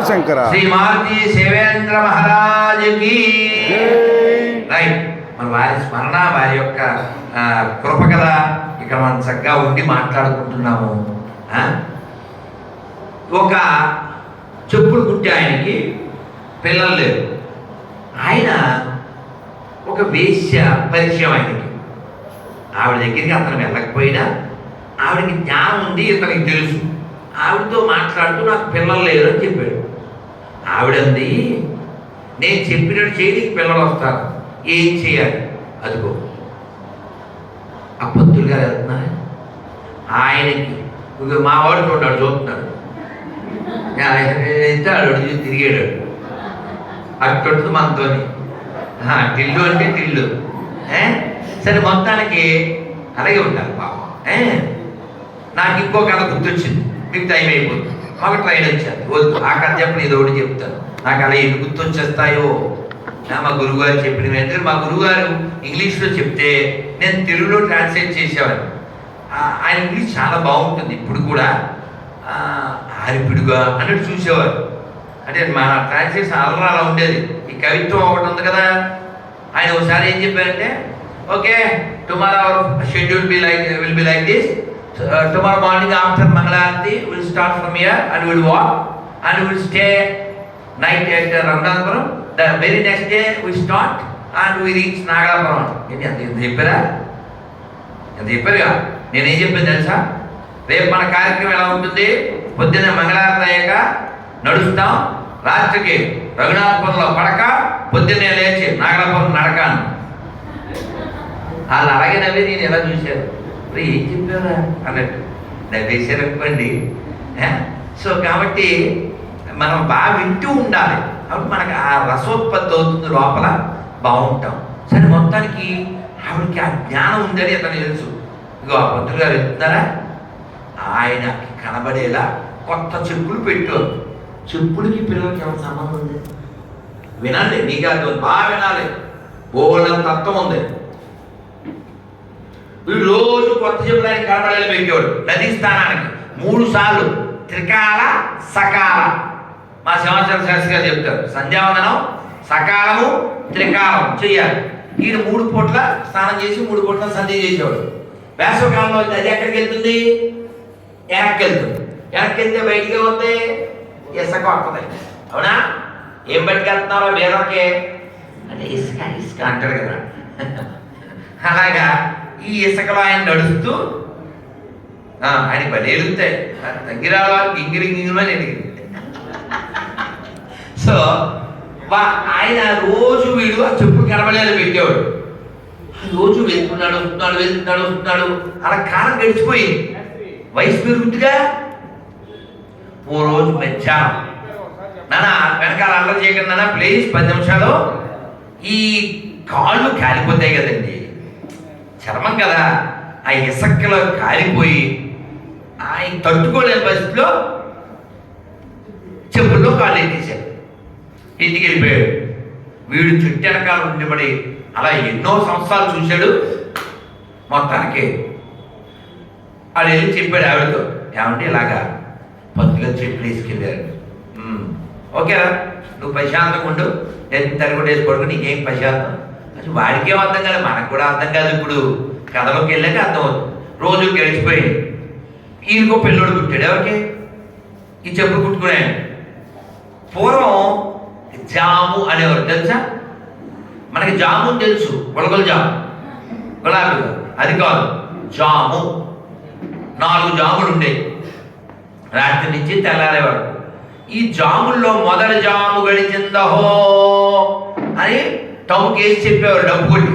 శంకర శ్రీ మారుతి సేవేంద్ర మహారాజుకి రైట్. మన వారి స్మరణ, వారి యొక్క కృప కదా ఇక్కడ మనం చక్కగా ఉండి మాట్లాడుకుంటున్నాము. ఒక చెప్పులు కుట్టి ఆయనకి పిల్లలు లేరు. ఆయన ఒక వేశ్య పరిచయం ఆయనకి. ఆవిడ దగ్గరికి అతను వెళ్ళకపోయినా ఆవిడకి జ్ఞానం ఉంది, ఇతనికి తెలుసు. ఆవిడతో మాట్లాడుతూ నాకు పిల్లలు లేరు అని చెప్పాడు. ఆవిడంది, నేను చెప్పినట్టు చేయడానికి పిల్లలు వస్తారు, ఏం చేయాలి? అదిగో ఆ పంతులు గారు వెళ్తున్నారు. ఆయనకి మా వాడు చూడాడు, చూస్తున్నాడు, అడుగు తిరిగాడు. అట్టు మనతో టిల్లు అంటే టిల్లు. సరే, మొత్తానికి అలాగే ఉంటారు పాపం. నాకు ఇంకో కథ గుర్తొచ్చింది, మీకు టైం అయిపోతుంది. మాకు ట్రైన్ వచ్చాను, వద్దు ఆ కథ చెప్పని ఇది ఒకటి చెప్తాను. నాకు అలా ఎన్ని గుర్తొచ్చేస్తాయో. మా గురువుగారు చెప్పినవి అంటే, మా గురువుగారు ఇంగ్లీష్లో చెప్తే నేను తెలుగులో ట్రాన్స్లేట్ చేసేవాడిని. ఆయన ఇంగ్లీష్ చాలా బాగుంటుంది ఇప్పుడు కూడా. ఆరిపిడుగా అన్నట్టు చూసేవారు. అంటే మన ట్రాన్స్లేషన్ అలా ఉండేది. ఈ కవిత్వం ఒకటి ఉంది కదా, ఆయన ఒకసారి ఏం చెప్పారంటే, okay tomorrow our schedule will be like this. Tomorrow morning after Mangalarati, we'll start from here and we'll walk and we'll stay night at Ramnathapuram. The very next day we start and we reach Nagalapuram. ఎంత చెప్పారా? నేనేం చెప్పాను తెలుసా? రేపు మన కార్యక్రమం ఎలా ఉంటుంది? పొద్దున్న మంగళారతి అయ్యాక నడుస్తాం, రాత్రికి రఘునాథపురంలో పడక, పొద్దున్నే లేచి నాగలాపురం నడకాను. వాళ్ళు అలాగే నవ్వి నేను ఎలా చూశాను, ఏం చెప్పారా అన్నట్టు నవ్వేశారు అనుకోండి. సో కాబట్టి మనం బాగా వింటూ ఉండాలి, అప్పుడు మనకు ఆ రసోత్పత్తి అవుతుంది, లోపల బాగుంటాం. సరే, మొత్తానికి ఆవిడకి ఆ జ్ఞానం ఉందని అతను తెలుసు. ఇగో ఆ పంతులు గారు వెళ్తున్నారా, ఆయనకి కనబడేలా కొత్త చెప్పులు పెట్టారు. చెప్పులకి పిల్లలకి ఏమైనా సంబంధం ఉంది? వినాలి, నీకు అది బాగా వినాలి, బోల్డంత తత్వం ఉంది. వీడు రోజు కొత్త చెప్పులు ఆయన కనబడేలా పెట్టేవాడు. నదీ స్థానానికి 3 సార్లు త్రికాల సకాల. మా సంవత్సరం శాస్త్రి గారు చెప్తారు, సంధ్యావందనం, సకాలము, త్రికాలం చెయ్యాలి. ఈయన 3 పూట్ల స్నానం చేసి 3 పూట్ల సంధ్య చేసేవాడు. వేసవకాలంలో అది ఎక్కడికి వెళ్తుంది? వెనక్కి వెళ్తుంది. వెనక్కి వెళ్తే బయటికి వస్తే ఇసుక వస్తుంది. అవునా? ఏం బయటకు వెళ్తున్నారో బీరకే అంటే ఇసుక ఇసుక అంటాడు కదా. అలాగా ఈ ఇసుకలో ఆయన నడుస్తూ ఆయన పని ఎలుగుతాయి, తగ్గిరావా గింగిరి గింగిరమని ఎదిగింది. సో ఆయన రోజు వీడు ఆ చెప్పులు కనబడేలా పెట్టేవాడు. రోజు వెళ్తున్నాడు, వస్తున్నాడు, వెళ్తున్నాడు, వస్తున్నాడు. అలా కాలం గడిచిపోయింది, వయసు పెరుగుతుందిగా. ఓ రోజు మధ్యాహ్నం, నానా వెనకాల అల్లరి చేయకండి నాన్న ప్లీజ్, 10 నిమిషాలు. ఈ కాళ్ళు కాలిపోతాయి కదండి, చర్మం కదా, ఆ ఇసక్కలో కాలిపోయి ఆయన తట్టుకోలేని పరిస్థితిలో చెప్పుల్లో కాళ్ళు ఎత్తేసాడు. ఇంటికి వెళ్ళిపోయాడు. వీడు చుట్టూ వెనకాల ఉండిపడి అలా ఎన్నో సంవత్సరాలు చూశాడు. మొత్తానికి అది వెళ్ళి చెప్పాడు ఆవిడతో, ఏమంటే ఇలాగా పంతులుగా చెప్పులు వేసుకెళ్ళారు. ఓకేరా, నువ్వు ప్రశాంతంగా ఉండు, నేను తరగతి వేసి పడుకు, నీకేం ప్రశాంతం. అసలు వాడికేం అర్థం కాదు, మనకు కూడా అర్థం కాదు. ఇప్పుడు కథలోకి వెళ్ళాక అర్థం అవుతుంది. రోజు గడిచిపోయింది. ఈయనకో పిల్లోడు పుట్టాడు. ఎవరికి? ఈ చెప్పులు కుట్టుకున్నాడు. పూర్వం జాము అనేవారు, తెలుసా? మనకి జాము తెలుసు, గులగుల జాము, గులాబీ, అది కాదు జాము. 4 జాములు ఉండేవి రాత్రి నుంచి తెల్లారే వరకు. ఈ జాముల్లో మొదటి జాము గడిచిందహో అని టౌన్ కేసి చెప్పేవారు డబ్బు కొట్టి.